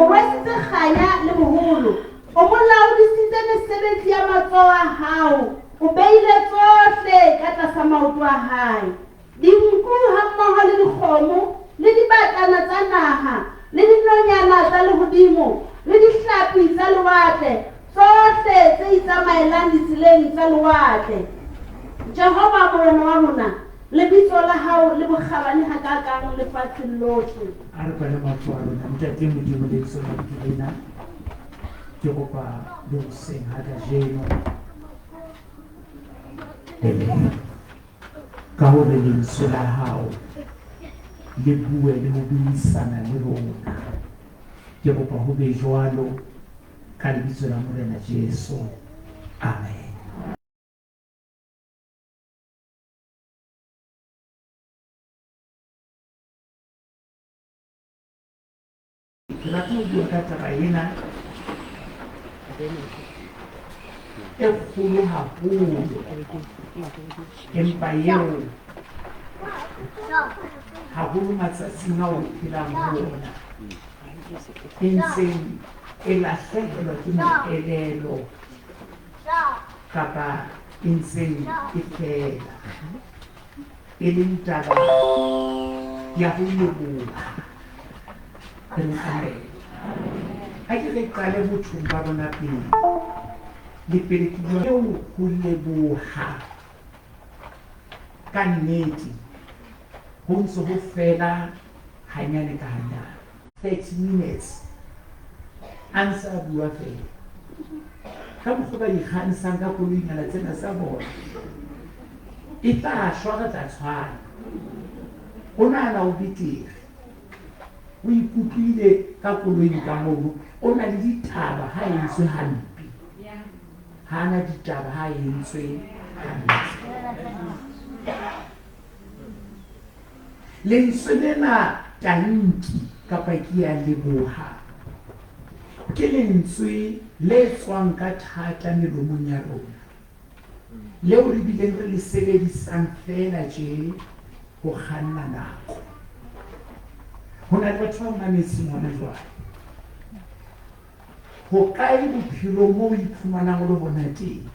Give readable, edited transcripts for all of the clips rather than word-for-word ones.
rwesitse kganya le boholo o mo laodisitse mesebetsi ya matsoho a hao o beile tsohle ka tlasa maoto a hae dinku hammoho le dikgomo le dibatana tsa naha le dinonyana tsa lehodimo le dihlapi tsa lewatle tsohle tse itsamaelang ditseleng tsa lewatle. Jehova Morena wa rona lebitso la hao le bokgabane hakakang lefatsheng lohle. A re kwale matlo a rona ntate Modimo lebitso la dikilena ke kopa le hoseng ha kajeno ka hore lentswe la hao le bue le ho buisana le rona. Ke kopa ho be jwalo ka lebitso la Morena Jesu. Amen. Ke rata ho bua ka taba ena e kgolo haholo empa eo haholo matsatsing ao re phelang ho ona e ntseng e lahlehelwa ke moelelo kapa e ntseng e fela e leng taba ya ho leboha. Ha ke re qale bothong ba rona pele le pele ke bua eo ho leboha ka nnete ho ntso ho fela hanyane ka hanyane 30 minutes a ntse a bua fela ka mokgwa ba ikgantsang ka koloinyana tsena sa bona e tla shwa ka tla tshwana o nahana o betere o ikutlwile ka koloing ka mono o na le ditaba ha e entswe hampe ha na ditaba ha e entswe hampe. Lentswe lena tanki kapa ke ya leboha ke lentswe le tswang ka thata melomong ya rona leo re bileng re le sebedisang fela tje ho kganna nako. Ho na le batho ba mametseng hona jwale ho kae bophelo moo iphumanang o le bona teng.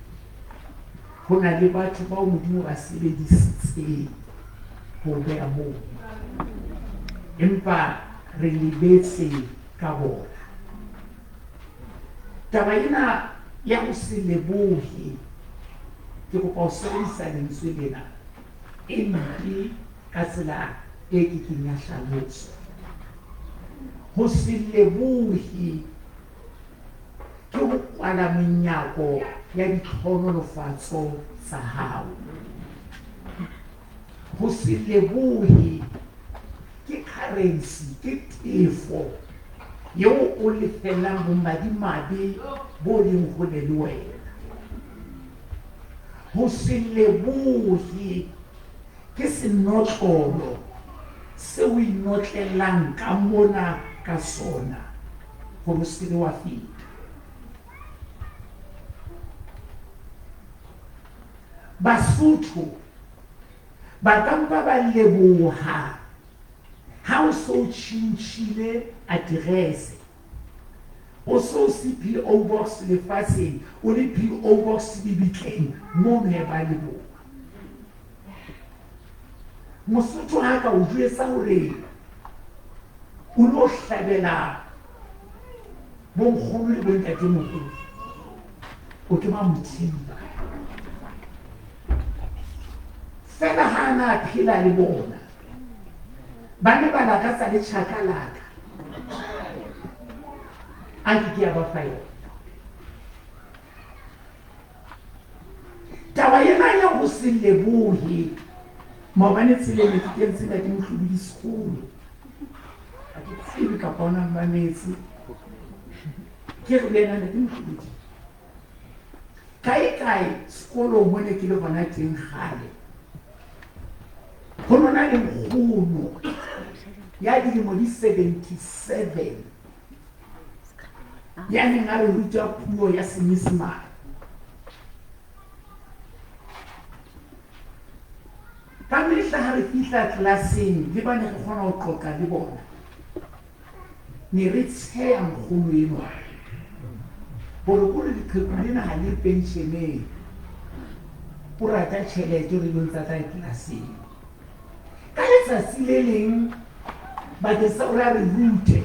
Ho na le batho bao Modimo ba sebedisitseng ho beha moo empa re lebetse ka bona. Taba ena ya ho se lebohe ke kopa ho sebedisa lentswe lena e mpe ka tsela e ke keng ya hlalosa. Ho se lebohe ke ho kwala menyako ya ditlhonolofatso tsa hao. Ho se lebohe ke currency, ke tefo yeo o lefellang bomadimabe bo leng hole le wena. Ho se lebohe ke senotlolo se o inotlelang ka mona ka sona hore o se ke wa feta. Basotho ba ka mpa ba leboha ha o so tjhentjhile address o so se PO box lefatsheng o le PO box Bibitleng moo ne ba leboha. Mosotho ha ka o jwetsa hore o lo hlabela bo nkgono le bo ntatemoholo o ke ba Modimo fela ha na phela le bona ba ne ba lakatsa le chakalaka a ke ya ba fayo. Taba ena ya ho se lebohe maobane tseleng ke kentse ka ke mohlodi sekolo a ke tsebe ka bona mametse ke re le nna ke mohlodi kae sekolo mone ke le bona teng gale ho nona le nkgono ya dilemo di 77 ya neng a re ruta puo ya Senyesemane. Ka mehla ha re fihla tlelaseng le bane re kgona ho qoqa le bona ne re tsheya nkgolo eno gore gore leqheku lena ga le penšeneng o rata tšhelete re lo tsa ka tlelaseng ka letsatsi le leng bakeng sa gore a re rute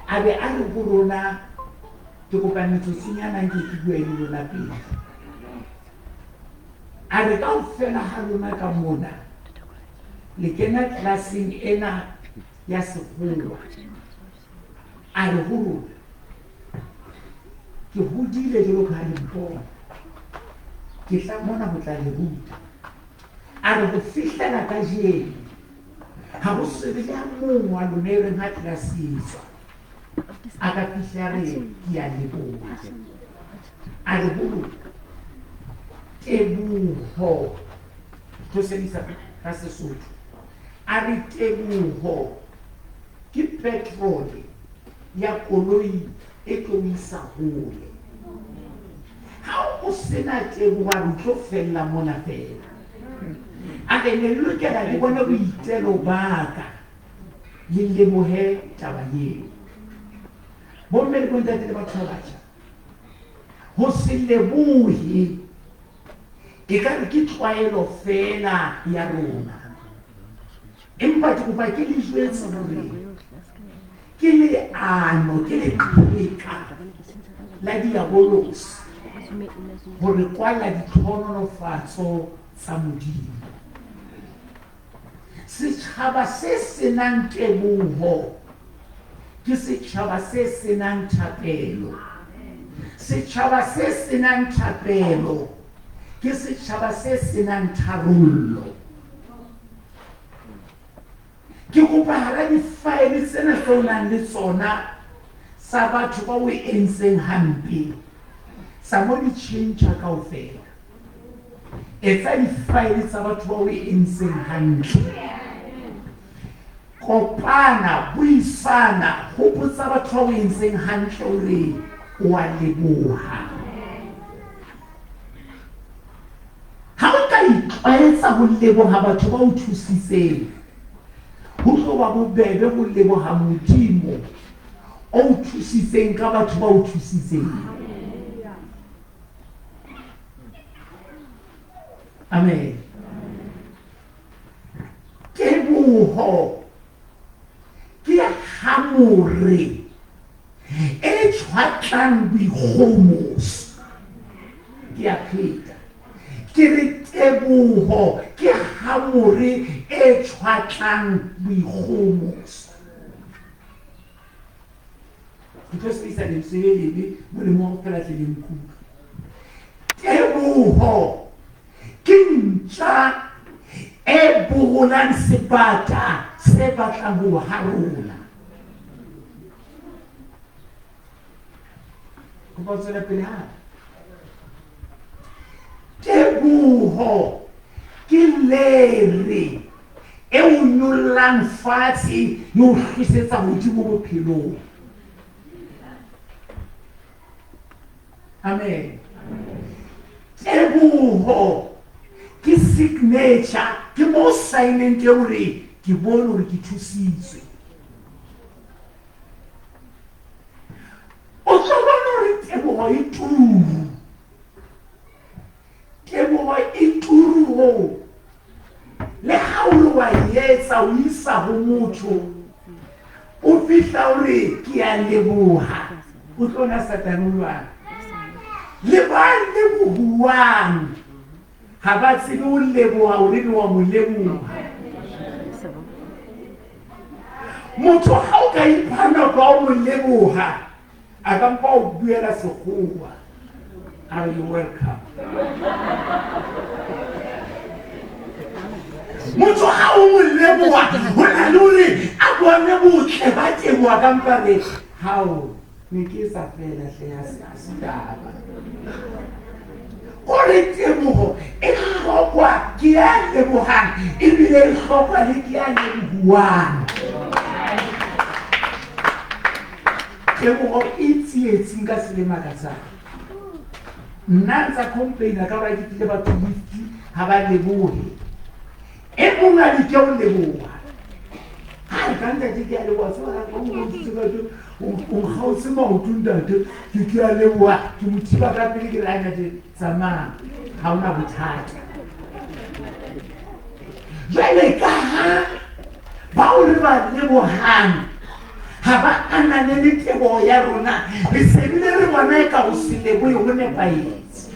a be a re go rona ke kopa metsotsonyana ke bue le lona pele a re kaofela ga lona ka mona le kena tlelaseng ena ya sekgowa a re go rona ke hodile jalo ka le mpona ke tla mona go tla le ruta a re go fihlela ka jeno ga go sebele a mongwe wa lona e reng ga tlelasetswa a ka fihla re ke a leboha a re go teboho to sebedisa ka Sesotho a re teboho ke petrole ya koloi e tlo isa hole ha o sena teboha re tlo fella mona fela a re ne lokela le bona boitelo baka le lebohe taba eo bomme le bontate le batho ba batjha ho se lebohe e ka re ke tlwaelo fela ya rona empa ke kopa ke le jwetse gore ke le ano ke le qheka la diabolosi gore kwala ditlhonolofatso tsa Modimo setšhaba se senang teboho ke setšhaba se senang thapelo setšhaba se senang thapelo ke setšhaba se senang tharollo ke kopa hara difaele tsena tse o nang le tsona sa batho ba o entseng hampe sa mo di tšhentšha kaofela etsa difaele tsa batho ba o entseng hantle kopana buisana hopotsa batho ba o entseng hantle ore o a leboha ha o ka itlwaetsa ho leboha batho ba o thusitseng ho tlo ba bobebe go leboha Modimo o thusitseng ka batho ba o thusitseng amen teboho ke hamore e tshwatlang boikgomoso ke a pheta ke re teboho ke hamore e tshwatlang boikgomoso ke tlo sebedisa lentswe le lebe molemo go fela tle le nkutlwa teboho ke ntja e bogolang sebata se batlang ho harola go ba tswela pele hape teboho ke lere e o nyollang fatshe e o tlisetsa Modimo bophelong amen teboho ke signature ke mo signing ke hore ke bone hore ke thusitswe o tlo bona hore teboho e turu teboho e turu ho le ha o wa yetsa o isa ho motho o fihla hore ke a leboha o tlona satanulwa le ba lebohuang ha ba tsebe o leboha o le wa mo leboha motho ha o ka iphana ka o mo leboha a ka mpa o buela sekgowa are you welcome motho ha o mo leboha ho na le hore a bone botle ba teboha ka mpa re hao ne ke sa fela hle ya se taba gore teboho e hlokwa ke ya lebohang ebile e hlokwa le ke ya lebohuang teboho e tsietseng ka selema ka tsaka nna ntsa complaina ka ba ditile batho wiki ha ba lebohe e mong a dikeo leboha ha Kanta ke a leboha so ra go mo tsitse o gautse maotong tate ke a leboha ke mo thiba ka pele ke rana di tsamaya ga ona bothata jwale ka ha ba o re ba lebohang ha ba anane le teboho ya rona re sebile re bona ka go se lebohe go nepaetse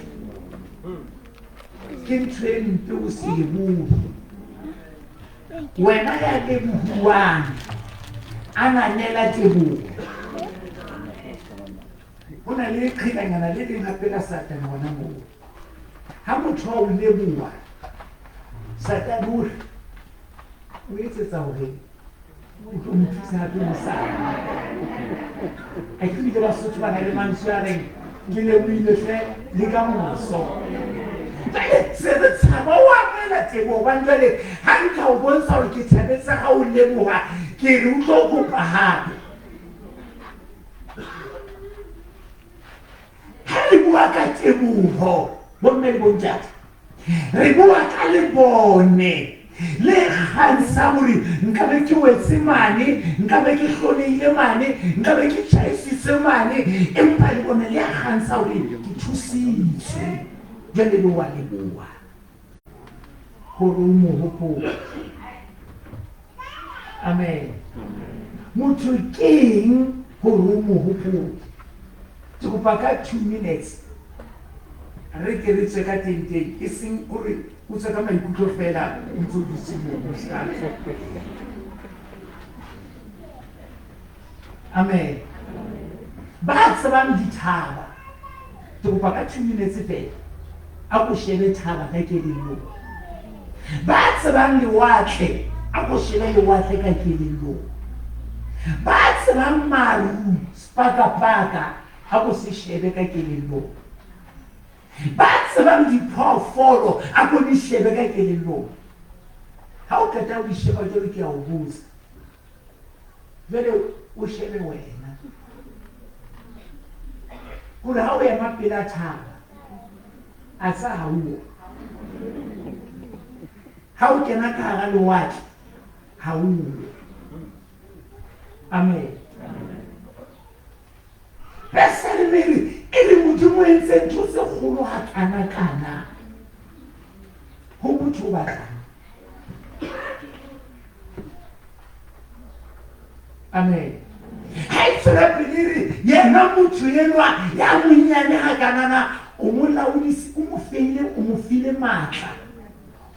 ke ntho e mpe o se lebohe wena ya lebohuang ananela teboho go na le qhekanyana le leng gape ka satane gona moo ha motho wa o leboha satane ore o etsetsa gore o tlo mo thusa gape mosana a ke bile basotho ba na le mantswe a reng ke lebohile hle le ka moso se re tshaba o amela teboho bane jwale ga nka o bontsha gore ke thabetse ga o leboga ke re o tlo kopa gape ha re bua ka teboho bomme le bontate re bua ka lebone le kgansa gore nkabe ke wetse mane nkabe ke hlolehile mane nkabe ke tšhaisitse mane empa le bone le a kgansa gore ke thusitswe jwale le wa leboa gore o mo hopola amen motho keng gore o mo hopola ke kopa ka 2 minutes re ke re tse ka teng e seng gore o tsa ka maikutlo fela o ntse o dutse mo sa amen ba tsebang dithaba ke kopa ka 2 minutes fela a go shebe thaba ka kelello ba tsebang lewatle a go shebe lewatle ka kelello ba tsebang maru spaka a go se shebe ka kelello ba tsebang diphoofolo a go di shebe ka kelello ha o kata o di sheba jwale ke a o botsa jwale o shebe wena gore ha o ema pela thaba a sa hauwa ha o kena ka hara lewatle hauwa amen Pesalemere e le Modimo entse ntho tse kgolo ha kana ho motho ba tla amen ha tsela pele yena motho yenwa ya monyane ha kanana o mo laodisi o mo file matla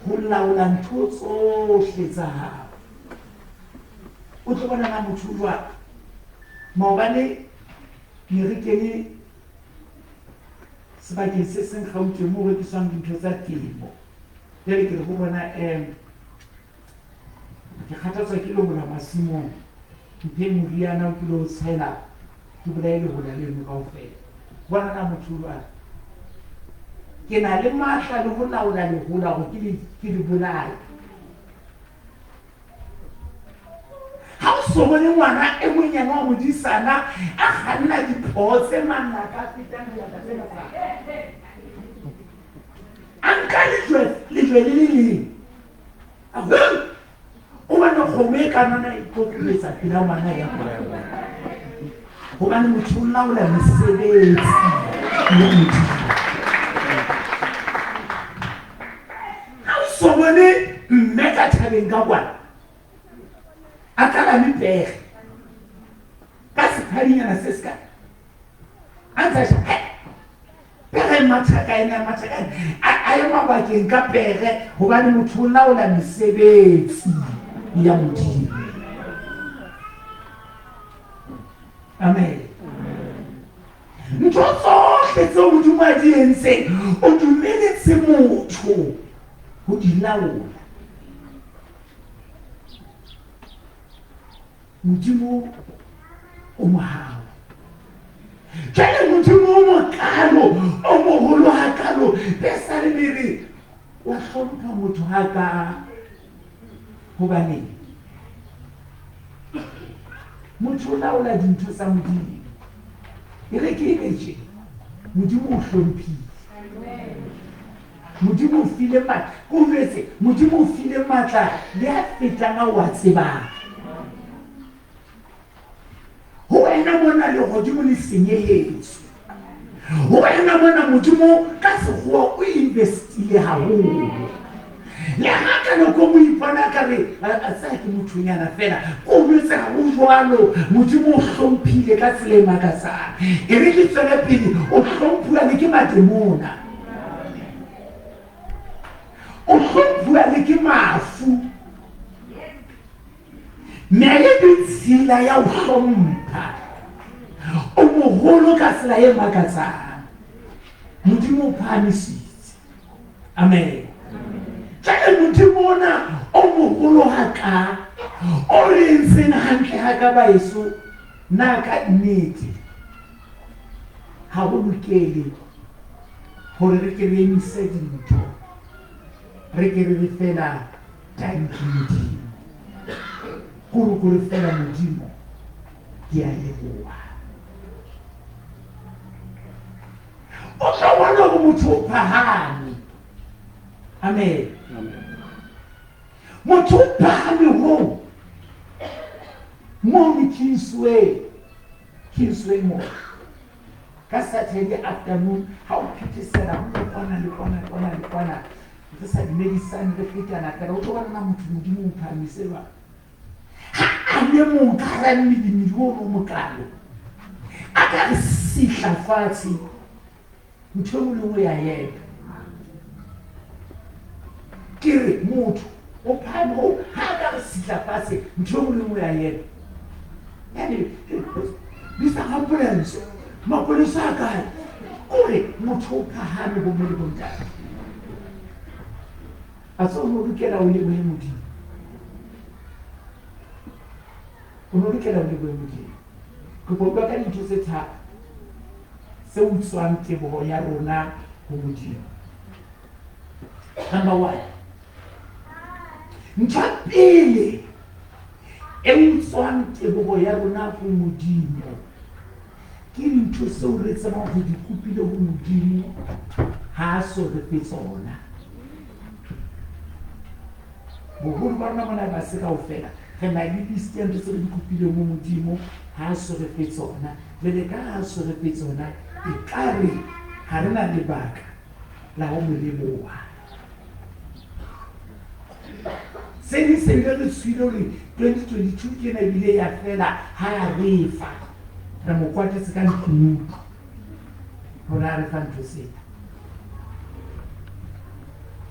ho laola ntho tsohle tsa hao o tlo bona na motho jwa maobane ni re kene sebakeng se seng gauteng mo re tswang dintho tsa temo jale ke re go bona ke kgathatswa ke lo bona masimong mphe moriana o kilo tshela ke bolaele hola le mo kaofela bona na motho jwa ke na le matla le ho laola le hola go ke le bolaya ha o so bone ngwana e monyane wa modisana a ganna dipotse manna ka fetang ya tsena fa anka le le o bana khome ka nana ipopletsa pila ngwana ya go bana motho o laola mesebetsi ya motho ha o so bone mme ka thabeng ka kwana akala mipere ka sephadinyana se ska antsa pere mathaka a ye mabakeng ka pere hobane motho o laola mesebetsi ya Modimo amen ntho tsohle tseo Modimo a di entseng o dumeletse motho ho di laola Modimo o mohao jale Modimo o mokalo o moholo hakalo pesa le mere wa hlompha motho haka hobane motho o laola dintho tsa Modimo e re ke etse Modimo o hlomphile Modimo o file matla o vetse Modimo o file matla le a fetang a wa tsebang wena mona le godimo le senyehetse wena mona Modimo ka sekgowa o investile haholo le ngaka le ko mo ipona ka re a sa ke mothonyana fela o botse ga o jwalo Modimo o hlomphile ka tsela e makatsang e re ke tswele pele o hlomphuwa le ke mademona o hlomphuwa le ke mafu mme le ditsela ya o hlompha o moholo ka tsela e makatsang Modimo o phamisitse amen Jale Modimo na o moholo haka o lenseng hantle haka baeso na ka nnete ha ho lokele hore re ke re emise dintho re ke re fela thank you Modimo fela Modimo ke a leboha o tla bona go motho o phahame amen motho o phahame ho mo ni kinswe mo ka Saturday afternoon ha o phethesela ho kwana re sa dimedisane re fetana ka o tlo bona motho Modimo o phahamiselwa a le mo ka mmidi o mo kalo a ka sihla fatshe ntho mo le mo ya yena kere motho o phahame ho ha ka sihla fatshe ntho mo le mo ya yena yani bisa ambulance mapolisa ka ore motho o phahame bo mo le bo ntata a so mo dikela o le mo Modimo o no dikela o le mo Modimo go bua ka dintho tse thata se utswang teboho ya rona ho Modimo number 1 ntho pele e utswang teboho ya rona ho Modimo ke dintho tseo re tsebang ho di kopile ho Modimo ha so re fetsona boholo ba rona mona ba se kaofela re na le distant tse di kopile mo Modimo ha so re fetsona le ka ha so re fetsona e kare ha re na lebaka la ho mo leboha se di se le tswilo le 2022 ke na bile ya fela ha ya refa re mo kwatetse ka ntlo hona re fa ntho se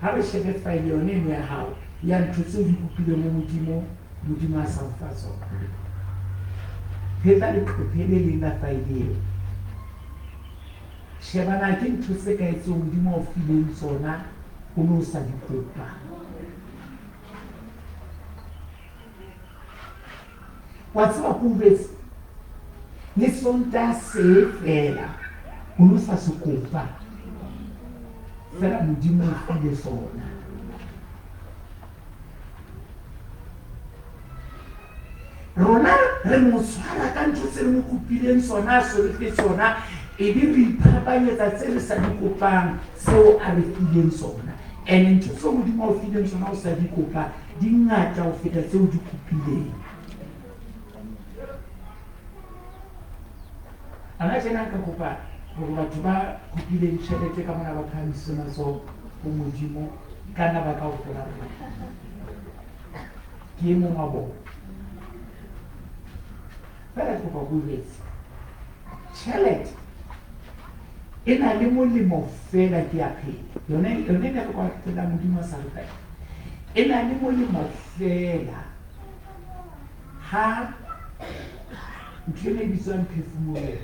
ha re shebe file yone ya hao ya ntho tse di kopile mo Modimo a sa fa tsona pheta le kopele le na file shebana ke ntho tse ka etsong Modimo o fileng tsona o no sa di kopa wa tsaba kubetse le sonta se fela o no sa se kopa fela Modimo o file tsona rona re mo tshwara ka ntho tse re mo kopileng tsona so re fe tsona e di re iphapanyetsa tse re sa di kopang seo a re fileng tsona ene ntho tse Modimo o fileng tsona o sa di kopa di ngata ho feta tseo di kopileng ana tjena ka kopa hore batho ba kopileng tjhelete ka mona ba phamisana so ho Modimo kana ba ka o fela ke mo mabo fela kopa buletsa tjhelete e na le molemo fela ke a phela yone ne ka kwa tla Modimo sa re e na le molemo fela ha ntse bitswang phefumolo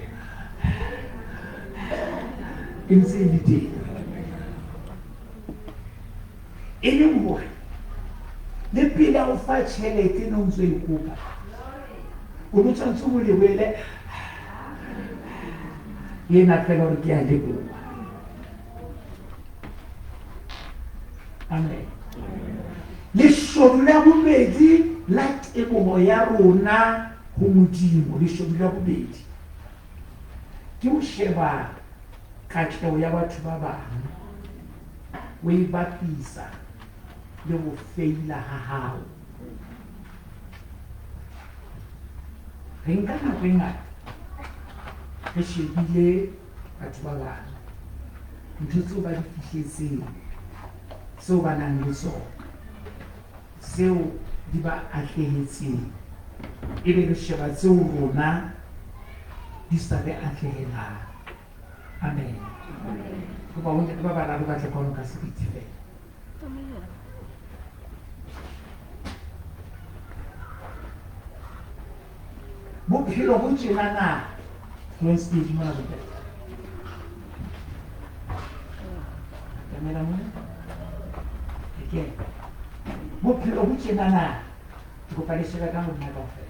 e ntse le teng e le hore le pele o fa tjhelete no ntse e kopa o no tshwantse mo lebele yena fela hore ke a leboha amen leshodu la bobedi la teboho ya rona ho Modimo leshodu la bobedi ke o sheba katleho ya batho ba bang o e bapisa le ho feila ha hao re nka nako e ngata re shebile batho ba bang ntho tseo ba di fihletseng seo ba nang le sona seo di ba atlehetseng ebe re sheba tseo rona di sa re atlehelang. Amen. Kopa ho nne ba bararo ba tle kono ka sebete fela. Bophelo bo tjenana Florence stage mona bo teng. Kamera mona. Okay. Bophelo bo tjenana ke kopa le sheba ka mona kaofela.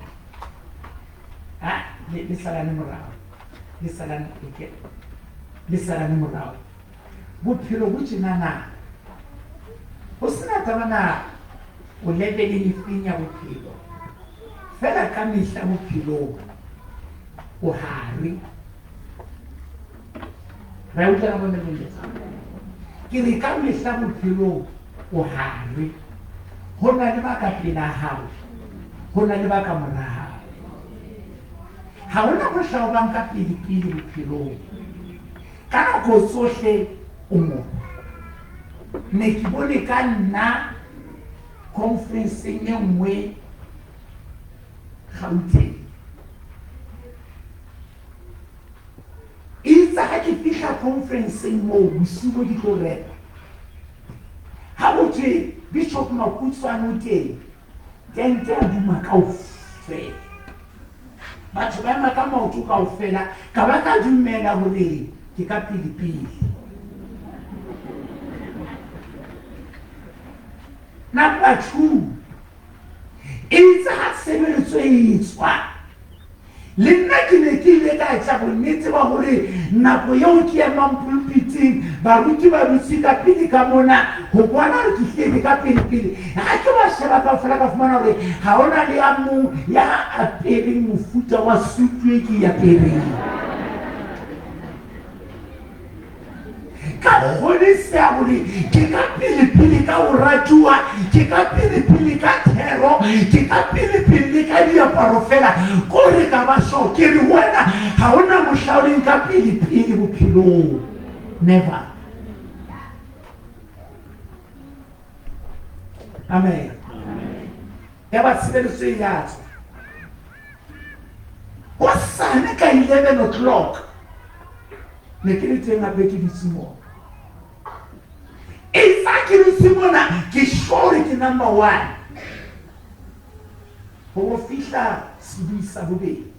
Le salane morao. Le salane okay. Le salane morao. Bophelo bo tjenana ho sena tabana o lebele le finya bophelo. Fela ka mehla bophelo o hare. Ra utlwa bona le ke re ka mehla bophelo o hare. Ho na le ba ka pela hao, ho na le ba ka mora hao. Ha hona mohla o bang ka pele bophelong. Ka nako tsohle o mo ne ke bone ka nna conference-eng e nngwe Gauteng. Itse ha ke fihla conference-eng moo bosiu di tlo reka. Ha botse Bishop Makutsoane o teng, tente a duma kaofela. Batho ba ema ka maoto kaofela, ka ba ka dumela hore ke ka pele. Number 2, itse ha sebeletso e etswa. Le nna ke ne ke ile ka etsa bonnete ba hore nako eo ke emang pulpiting baruti ba dutse ka pele ka mona ho bona hore ke hlile ka pele. Ha ke ba sheba kaofela ka fumana hore ha hona le a mong ya apereng mofuta wa sutu e ke apereng. Ka kgonesea hore ke ka pele ka ho ratuwa, ke ka pele ka thero, ke ka pele ka diaparo fela. Ko re ka ba so ke re wena ha hona mohla o leng ka pele bophelong. Never. Amen. Ya ba tsebelo se ya tswa. Hosane ka 11 o'clock. Ne ke le teng a be ke ditsimo. Exactly Simona, ke sure ke number 1. Ho fihla sibisa bobe.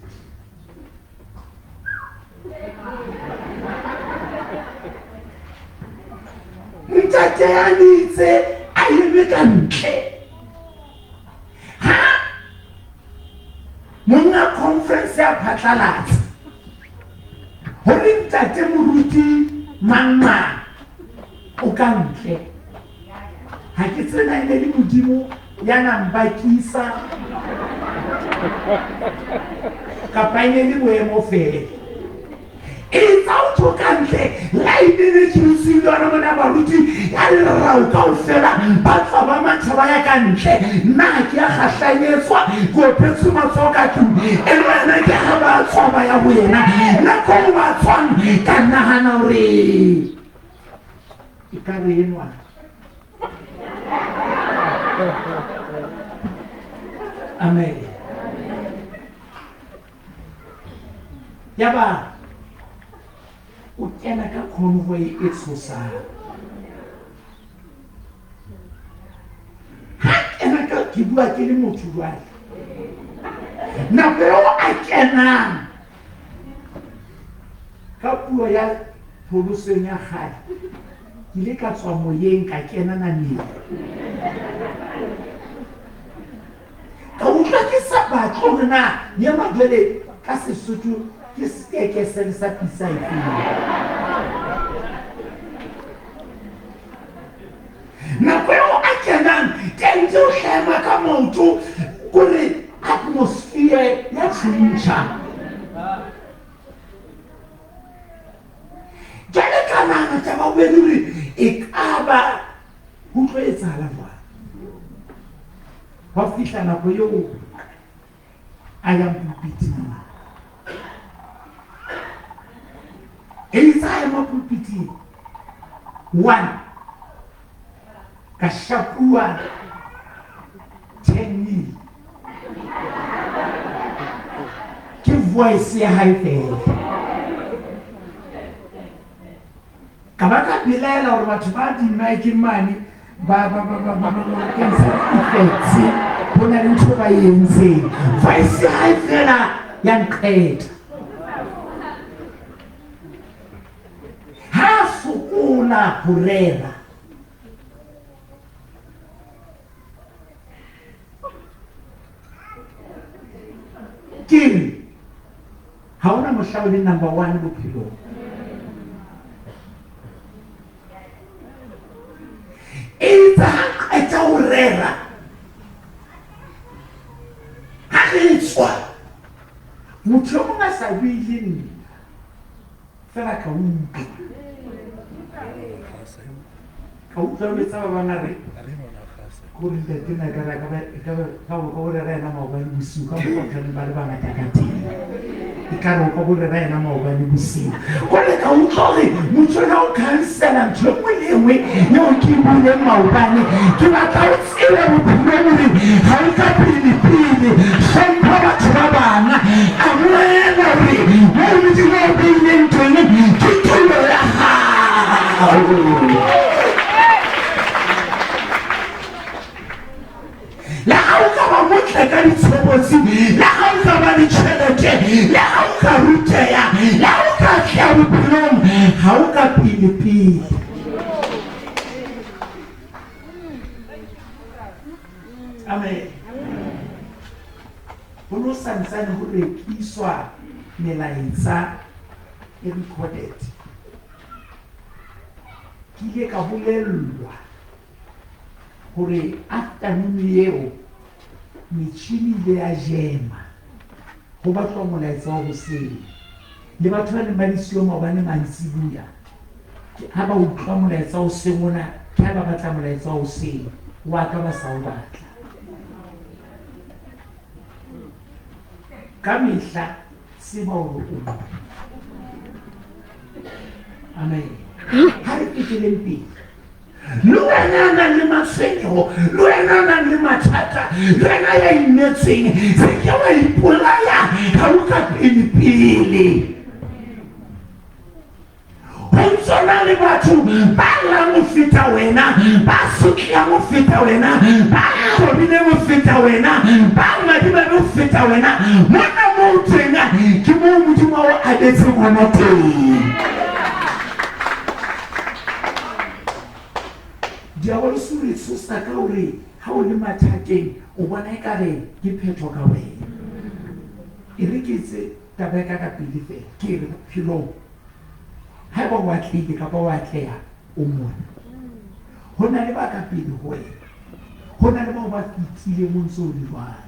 Ntate ya nitse a yeme ka ntle. Ha? Mona conference ya phatlalatsa. Hore ntate moruti mangma o ka ntle. Ha ke tsena ile le Modimo ya nang bakisa kapa ile le boemo fela. It's out to country. Like the Jews, mona baruti ya rao kaofela ba tsa ba matshaba ya kantle. Nna ke ya kgahlanyetswa go phetsu matsoka tu. Ena ke ha ba tshaba ya wena. Na ko ba tswang ka nahana hore ikarenwa. Amen. Yaba o kena ka convoy e tshosang. Ha kena ka ke bua ke le motho jwale. Nako eo a kenang ka puo ya pholoseng ya kgale. Ke ile ka tswa moyeng ka kena naneng. Ka utlwa ke sa batle hore na ya matlele ka Sesotho ke steke se sa pisa ifile. Nako eo a kenang tente o hlema ka maoto kore atmosphere ya tshintjha. Jale ka nana tsa ba bue hore e ka ba ho tlo etsahala jwang. Wa fihla nako eo a yang pulpiting. ema pulpiting. One, ka shapua 10 mil. Ke voice ya hae fela. Ka ba ka bilela hore batho ba di mic mane ba kensa effects bona le ntho ba yentseng. Voice ya hae fela ya nqeta. Ha sukuna kurera. Kini hauna mshauri number 1 bophelong. It's a urera. Ha ke tswa. Motho mo nga sa buile nna. Fela ka utlwa. Ka utlwa le tsa ba bangare. Go rile tena ka go re rena mo ba busu ka go tlhana ba le bangata ka teng. Ka go go re rena mo ba busu. Go le ka utlwa re motho na o cancela ntho mo lengwe yo ke bule maobane ke ba ka o tsela mo phomole ha o ka pele hlompha batho ba bana a bolela re mo Modimo o beile ntweng ke tolo ya hao. La ha o ka ba motla ka ditshebotsi, la ha o ka ba le tjhelete, la ha o ka ruteya, la ha o ka tla bophelong, ha o ka pele. Amen. Bono santsane ho rekiswa melaetsa e recorded. Ke ile ka bolellwa hore afternoon eo metjhini ile ya jema ho batlwa molaetsa wa hoseng le batho ba ne ba disio maobane mantsibuya ha ba utlwa molaetsa wa hoseng ona ke ha ba batla molaetsa wa hoseng wa ka ba sa o batla ka mehla se ba o amen ha re fitileng pele Luena le mafenyo, luena le mathata, luena ya inetseng, se ke wa ipolaya ha o ka pele. Ho tsona le batho ba la mo feta wena, ba sutla mo feta wena, ba robile mo feta wena, ba madiba mo feta wena, mona mo tsena ke mo Modimo wa abetse ngwana teng. Diabolo suri tsosa ka hore ha o le mathateng o bona ekare ke phetho ka wena e re ke tse tabeka ka pele fe ke re philo ha ba wa tlile ka ba wa tleya o mona hona le ba ka pele ho wena hona le ba ba fitile mo ntso di jwana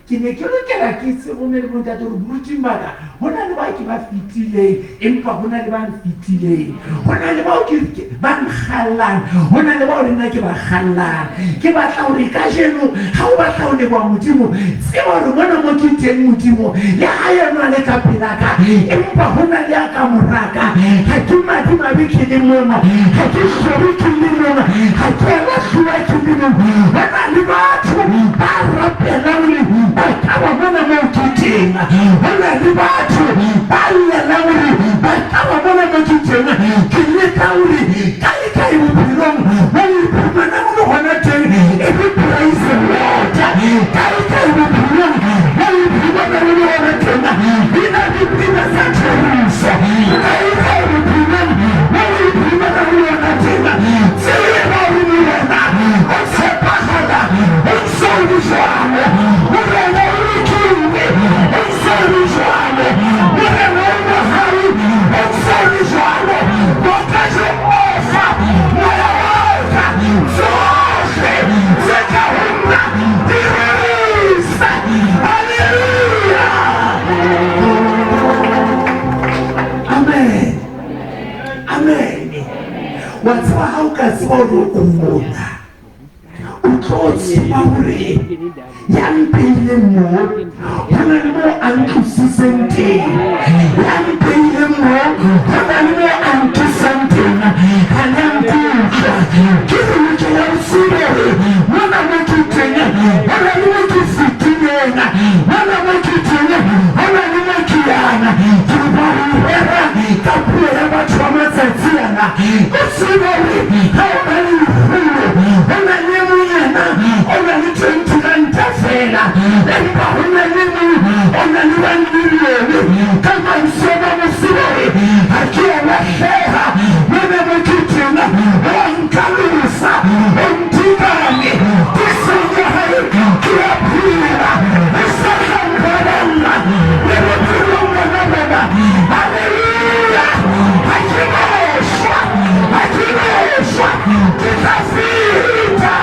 ke ne ke lokela ke tse go ne le montate re buti maka hona le ba ke ba fitile empa hona le ba fitile hona le ba ke ba nkgallang hona le ba rena ke ba kgallang ke batla hore ka jeno ha o batla ho le ba Modimo se ba re bona mo ke teng Modimo le ha yena le ka pelaka empa hona le ka moraka ha ke madi mabe ke le mona ha ke shori ke le mona ha ke la shwa ke le mona hona le batho ba rapela le Bakawa bona mo kitena hona le batho ba lla hore bakawa bona mo kitena ke le ka hore kai bophelong ba iphumana mo hona teng every praise the Lord kai bophelong ba iphumana mo hona teng bina dipina sa tshwarisa kai bophelong ba iphumana mo hona teng tsebe ba ho bona o tshepahala o soudisana Watswa ha o ka tseba hore o mona o tlo tseba hore ya mpehile mo hona le mo a ntlositseng teng ya mpehile mo hona le anti-something anyankuja kiruke ya usibere mwana mekitenya hona le mekisikinyena hona mekitenya hona le mekiyana kirubaruhera kapuera watu wa mazaziana usibere hona le uhuru hona le muyena hona le 29 tafela lemba hona le hona le 1 million kama msoma musibere akia washeha mwana mekitenya wankalusa ontigani kisanyahari kiapira isahambaranga nebukulunga nababa haleluya akinaesha kitafita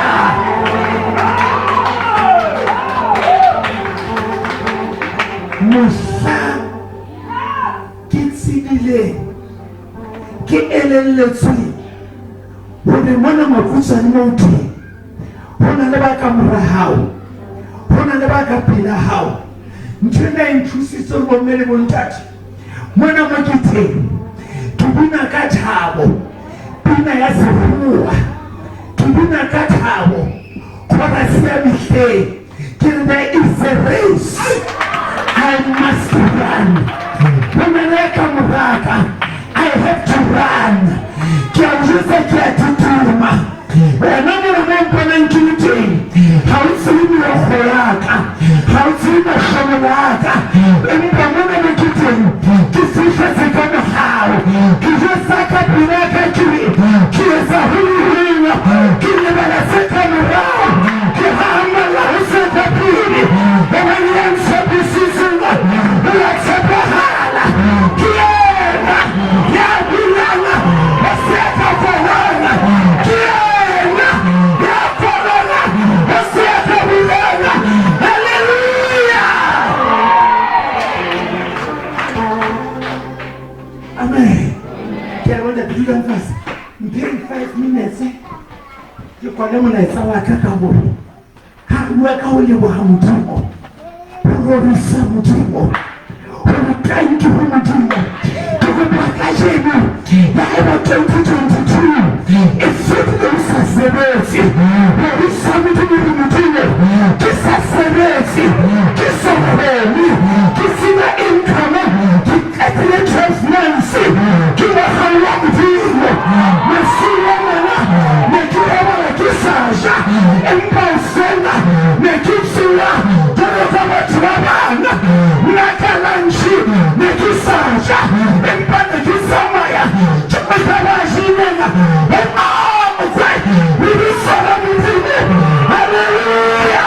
musa kitsidile ke elelletswe gore mona Makutsoane mo teng hona le ba ka mora hao hona le ba ka pela hao ntšhena e nthusitse le bomme le bontate mona mo ke teng ke bina ka thabo pina ya seroa ke bina ka thabo chorus ya mehleng ke re there is a race I must run hona le ka moraka I have to run ke a jwetsa ke a tutuma wena mona mo mponang ke le teng ga o tsebe meokgo yaka ga o tsebe matlhomo yaka empa mona mo ke teng ke setlhetse ka mogao ke jwetsa ka pina yaka ke etsa holeholo ke lebala se ka morao ke gaamalla go seta pele gobane ya ntshepisitseng o ya tshepagala ke ena ya bilana o seka korona ke ena ya korona o seka bilana haleluya amen ke a bona dulang fase mpeng 5 minutes ke kwale molaetsa wa ka ka bone ha bua ka o leboha Modimo ho rorisa Modimo ho thank you Modimo ke go baka jeno ba eba 2022 efete o sa sebetse ho sa Modimo ke sa sebetse ke sa hole ke sina income ke katile 12 months ke ba halwa Modimo masila mana ne ke ba ke saja empasena ne ke tsula toro ka batho ba bana na kalanshi ne ke saja empana ke samaya ke ba jimena emamwe we sala Modimo haleluya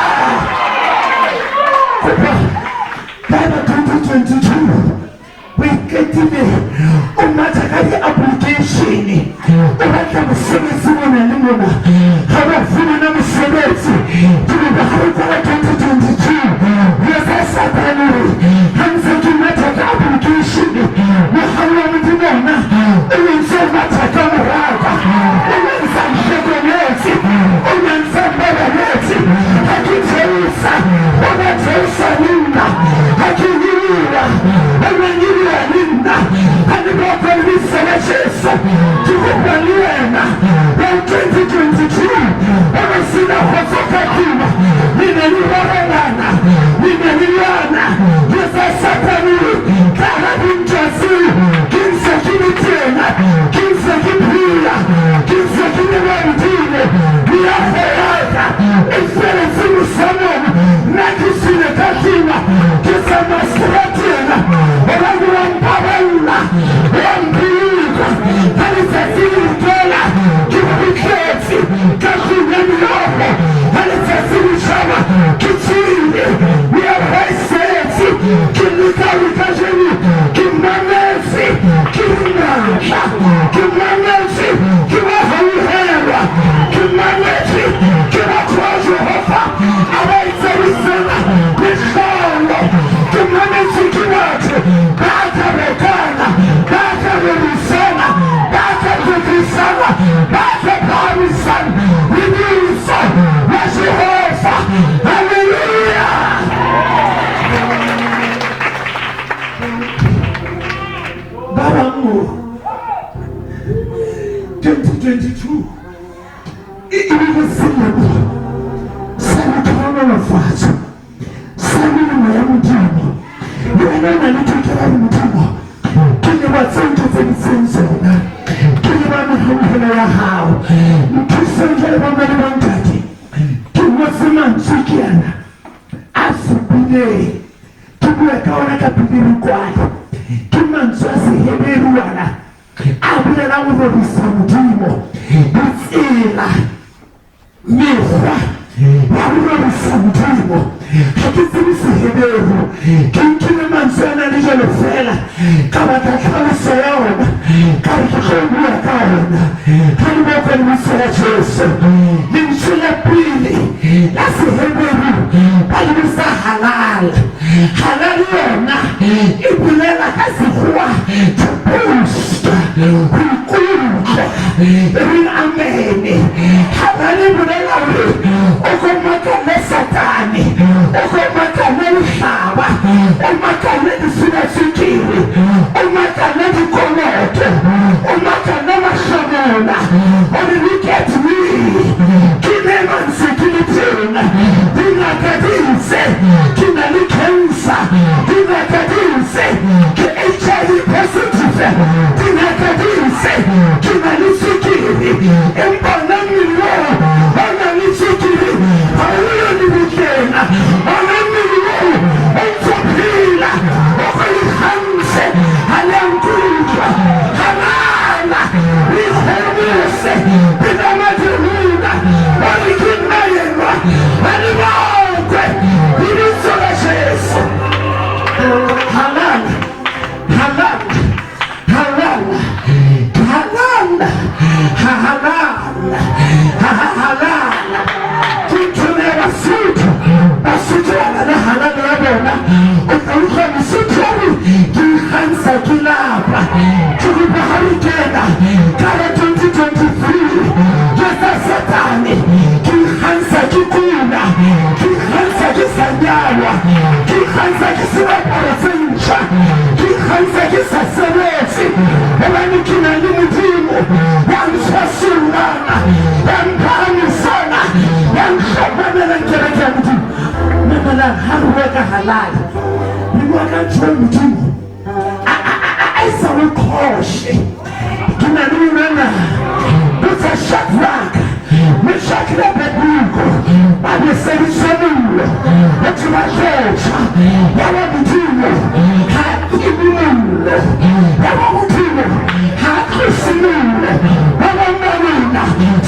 Baba 2022 we get in o matha ka di application o batla mosebetsi mona le mona ga ba fumana mosebetsi ke ba go tsala 2022 yes I said hanse ke matha ka application mo halwa Modimo na o ntse matha ka moraka o ntse shekonetse o ntse babaletse ha ke tshela o ba tshela nna ha ke hira ha ngira nna ha ne ba ka di selection ke go balena 2022 ona sina hosoka kima nina ni warana nina ni yana yesa satani kala binjasi kinsa kinitena kinsa kinpira kinsa kinewantine ya hayata ifere simu samona nakisine katima kisa masratena olangu wampaballa wampilika kalisa sinitola kipiketi kashinyamiyoho kalisa sinishama kichinde wiyapaiseti kilikawikajeni kimamesi kinnasha kimamesi kiwahauherwa kimamesi kiwakwajohofa abaiserisena nishono kimamesi kiwate bakarekana bakarerisena bakarekisana bakapamisana winisa wajehova haleluya Baba 2022 ilikuwa selemo sana kama wafuaji sana na ya Modimo ndio nalitokea Modimo kile watsonto zensenzona kile bana hamhela ya hao mkisengele bamali bangati kimwasema ntsikiana asibile kibuekaona kapibiri kwayo kimantswasi heberuana abulela urobisa Modimo bitsila mihwa yaurobisa Modimo hakizibisiheberu kinkile mansana lijelo fela kabatatlauso yaona karikikhobuya kaona kaliboko limisela Jesu limshila pili lasiheberu balibisa halala halali yona ibulela kazihuwa tabusta kulukuluka rin amene halali bulela ukomakane satani ukomakane lihaba umakane lisinasikili umakane likomoto umakane mashamona look at me kinema nsikilitina dinakadinse kinalikensa dinakadinse ki HIV positive dinakadinse kinalisikili imbona milo ona nisikili hauyo nibukena ona milo ontopila okolihamse haliamkulika halala lihemuse binamadimuna walikinayenwa walibokwe bilisola Jesu halala halala halala halala halala halala tuntune basutu yana halala yabona ukaluka misutari kihansa kilapa tukubahari tena kala 2023 jesa satani kihansa kikuna kihansa kisanyawa kihansa kisinaparesencha kihansa kisaseresi ebani kinani Modimo yanshasurana yampani sana yanshabanela nkereke Modimo namala haruweka halali niwaka nchwe Modimo aisawe koshe kinanunana buta Shadrach Meshach na Abednego amesemishanulo etumajecha yawa Modimo hakimulo yawa Modimo hakusimulo yawa manina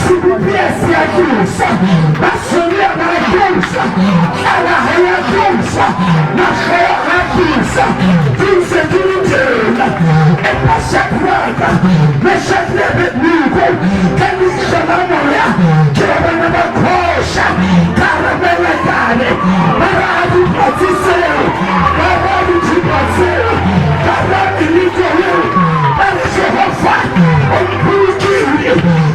sibupiesi ya kusa basolia na kusa alaha ya kusa na kaya ya kusa vinse kilitela epa Shadrach Meshach na Abednego kanisha na moya kirabana bakosha karabana kane maradi patiseo maradi tipaseo karadi likolo Jehova ompukiri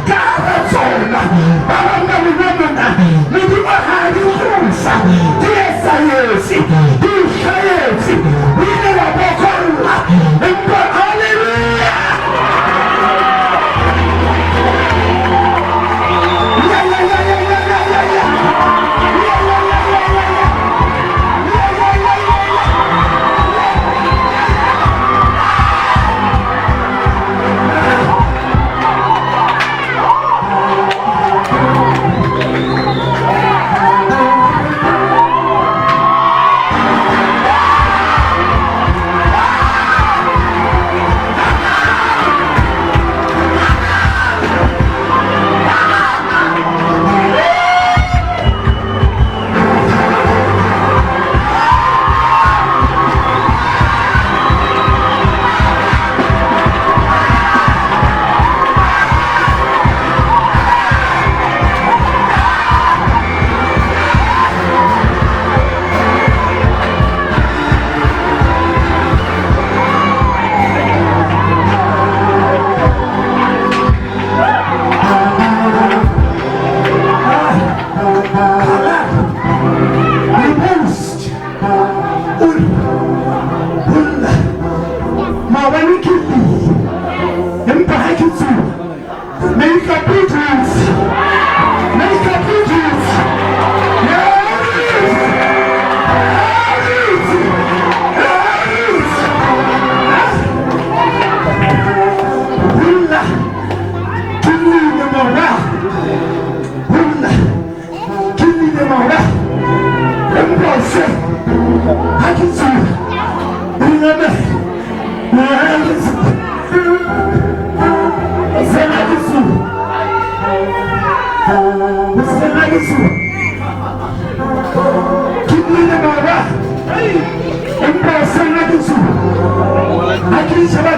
karazona baranga minamana midimahari kusa tiesa yesi disha yesi wine wabokola emba hallelujah Mawanikili Modimo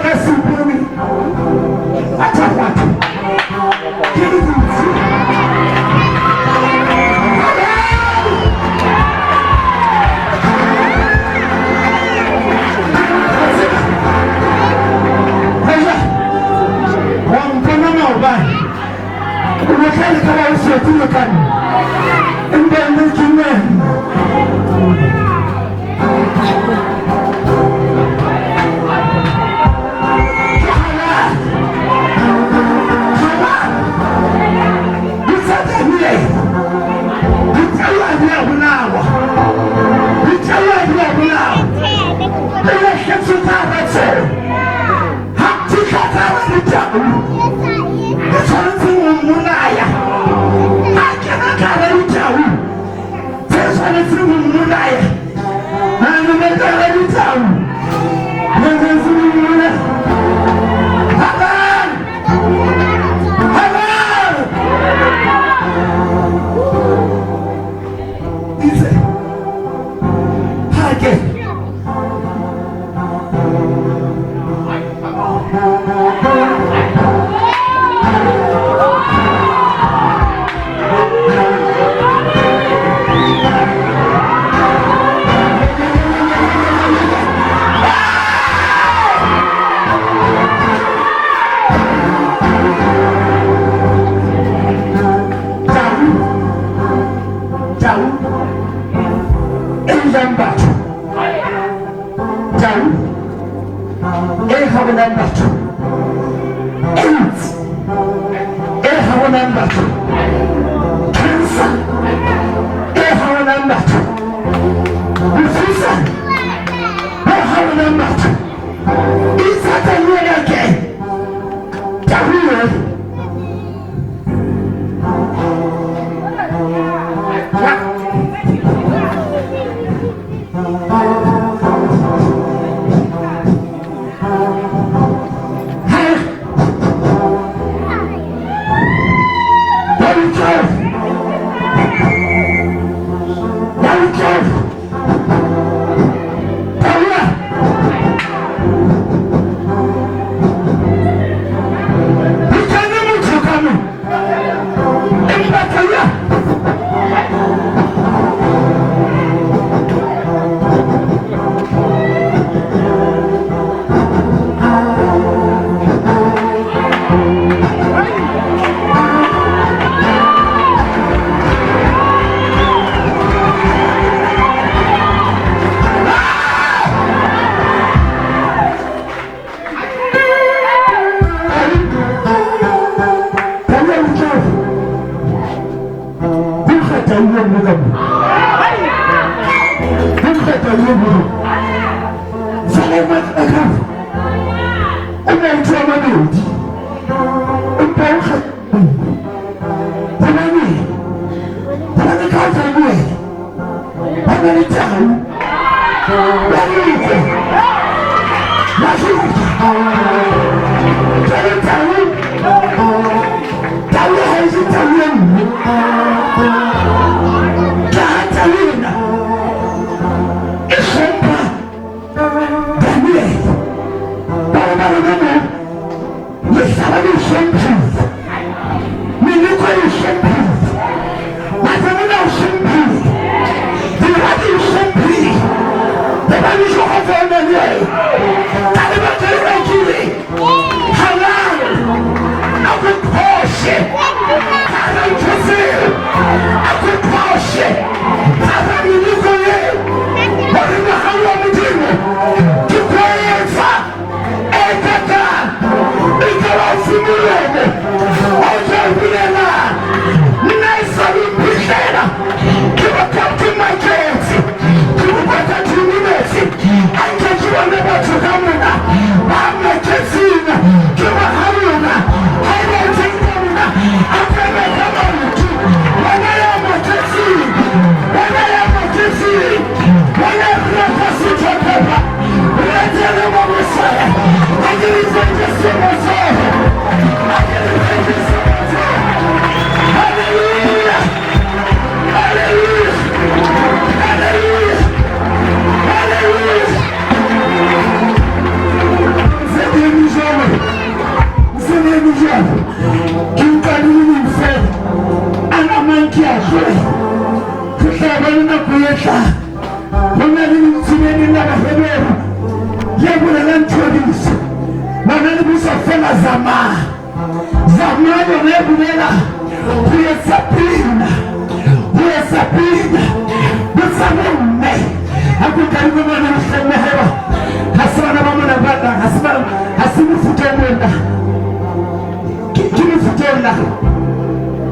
Zama Nebula, who is Sabina, what's a name? I could tell you when I was in the hell. Hassan, a woman of Bata, Hassan, Futenda. Give me Futenda.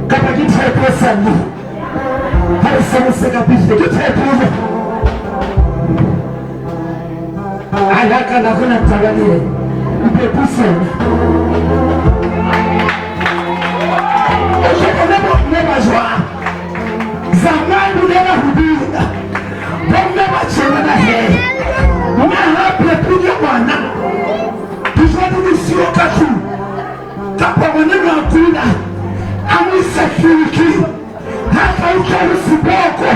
Come and get her person. Have some second, get her to I like a Laguna Tagani. You person. Zamani nena hudina Bonna wachena na hei Mahaple punya wana Tuzwani nisio katu Kapa wanena akuna Amu security Haka ukari siboko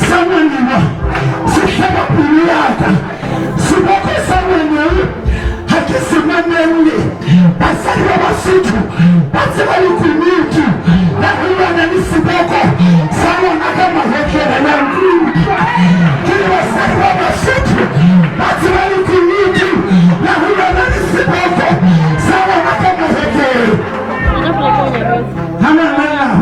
Sama nina Sishaba piliata Siboko sama nina Haki simame ule Basari wa masitu Basari kumiki Na huwa na nisiboko Sawa na kama hekera na mkuu Kili basari wa masitu Basari kumiki Na huwa na nisiboko Sawa na kama hekera Hama mwana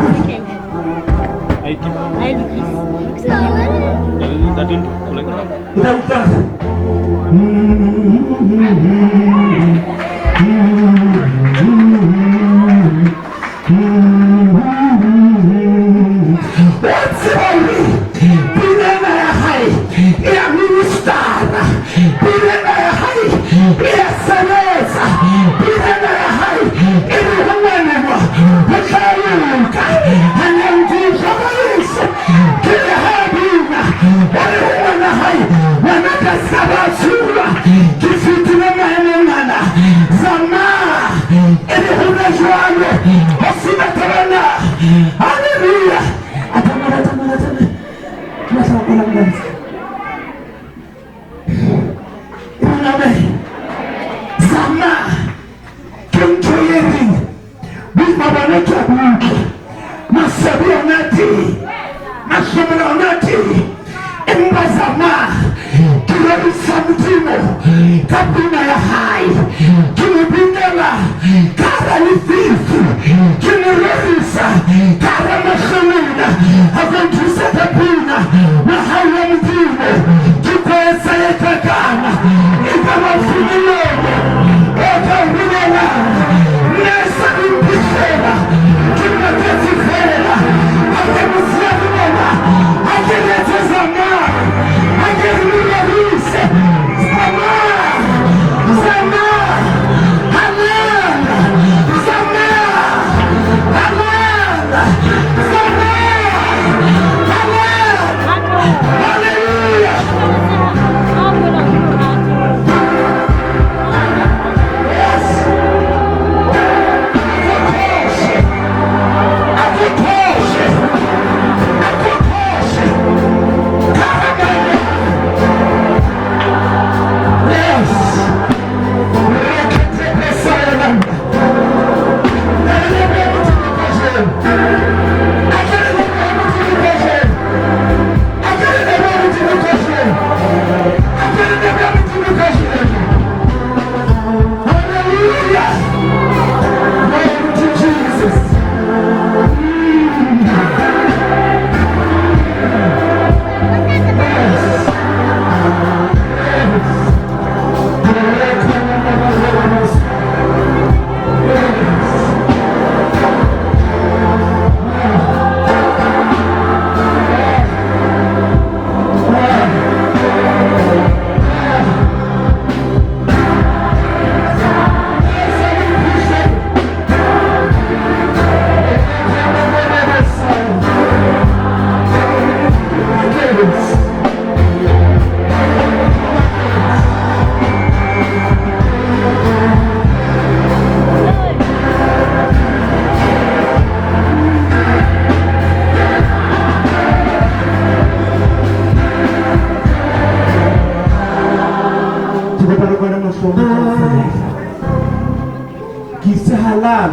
halal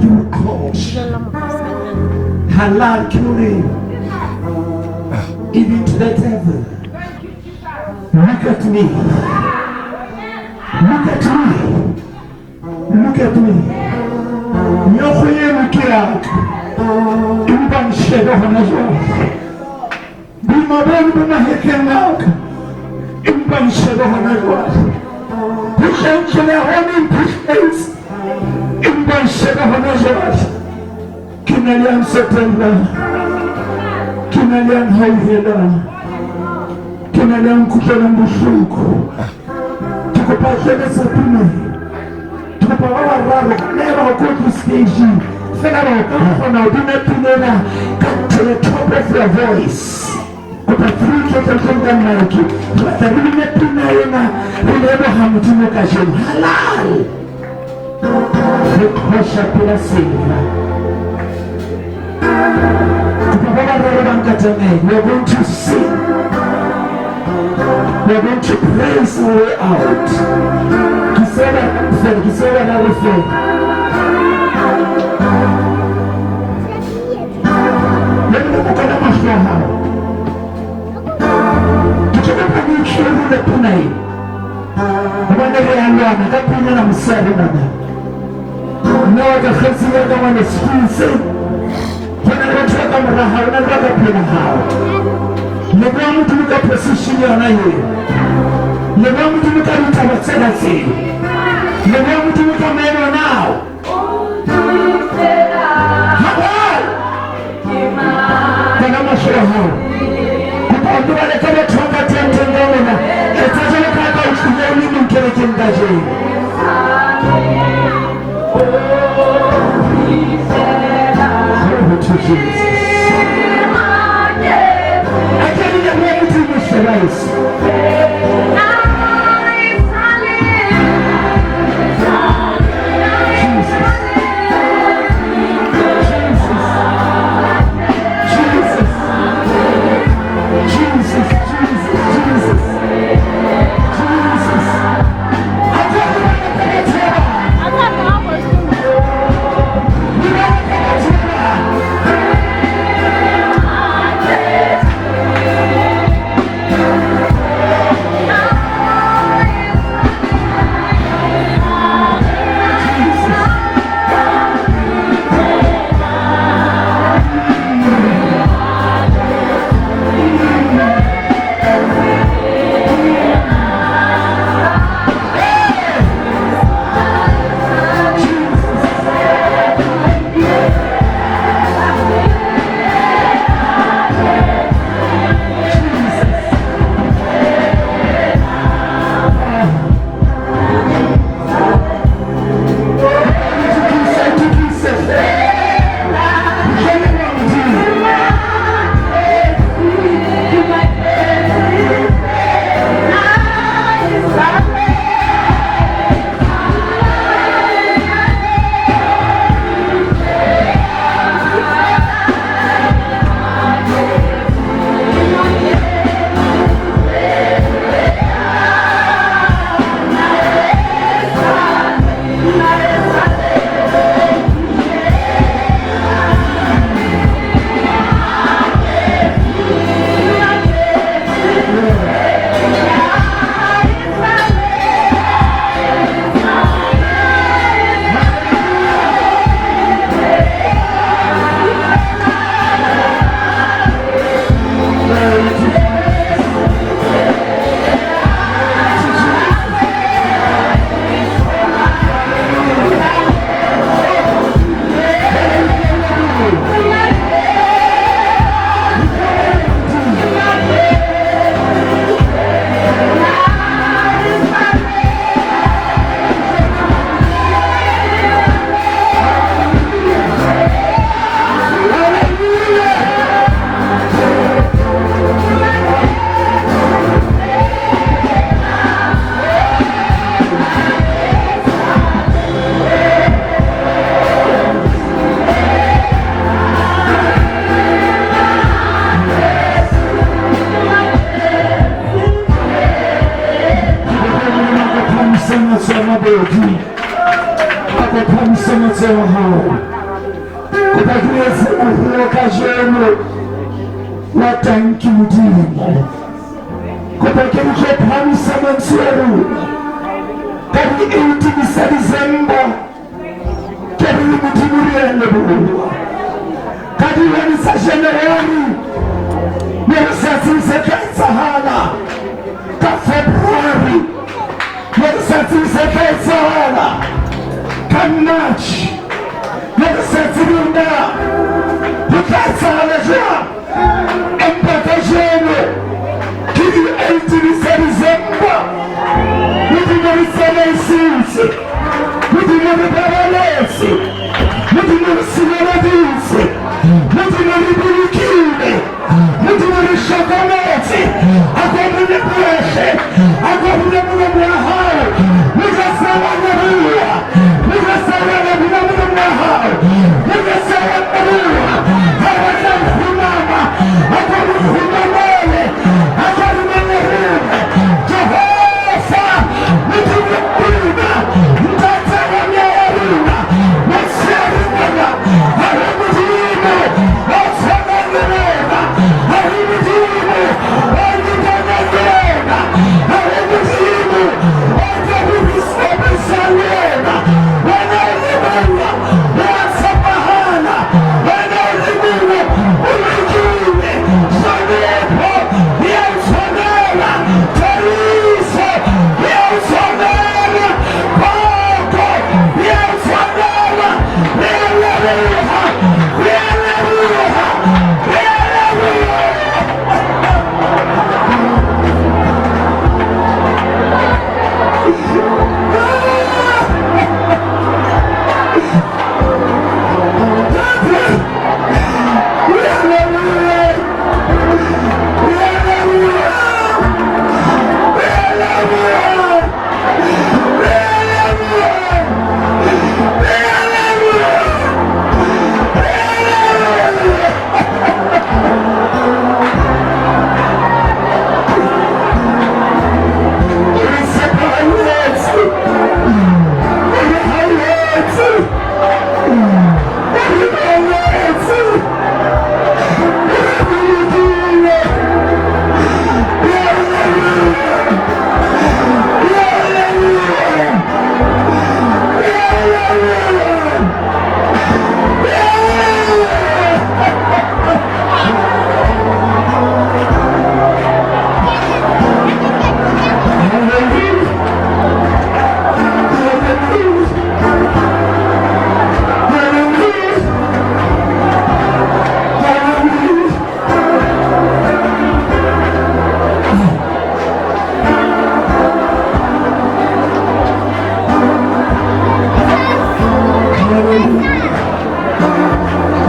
you cause halal killing even to the devil. Look at me. Look at me. at me. No way to get out. Impan sheba hanajwa. Bimaben bumahikin out. Impan sheba hanajwa. Pushensele honing pushens. Impan sheba hanajwa. Kinalian setenda. Kinalian haihela. Kinalian kupela mbusuku. Tukupashele sapine. Never go to station. Come to the top of your voice. But the three kids from the market. But the limit to Naina, who never have to make a show. Halal! The pressure to the Savior. We are going to sing. We are going to praise our way out. Kisera na refe. Leo mkana mashraha. Tuchukua kwenye shule za tunai. Wana reangana kapina na msari nana. Na wakakhazi waka wana skills. Wana rotaka mraha, wana rotaka pina hao. Leo mtu mka position ya nayo. Leo mtu mka rutabatsela si. Leo mtu mka meno nao. Halal. Kana mashraha. Kupandu wale kama tuanga tentengana. Etaje kaka ushije mimi mkeleke ngaje. To Jesus. I can't even hear you to Mr. Rice. Thank you, Modimo. Kupakenisha pamisa manseru. Kati 18 December Kadiri mutimurie leboha. Kadiri ni sajenerani. Yersati seketsa hala. Ka Februari. Yersati seketsa hala. Ka March. Yersati bunda. Yeketsa hala ja. Empaka jene. Kidi eitini serizemba. Modimo risanesisi. Modimo riparalesi. Modimo risigaradisi. Modimo ribulikine. Modimo rishokoleti. Akomune preshe. Akomune mwahaw. Mugasawa nabuwa. Mugasawa nabuwa mwahaw. Mugasawa nabuwa. Hawana mhumama. Akomune mhumamole. Akomune mhumama. Jehova. Modimo mhumama. Mtatara myawaruna. Masiaruna. Haramudimo. Osamanurena. Haramudimo. Onutanagena. Haramudimo. Otabubisomisalena. Wanaolimuna. Wasapahana. Wanaolimuna. Ulikine. Sanepo. Yausonela. Teriso. Yausonela. Boko. Yausonela. Leleruha. Leleruha. Leleruha.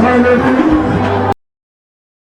Hallelujah.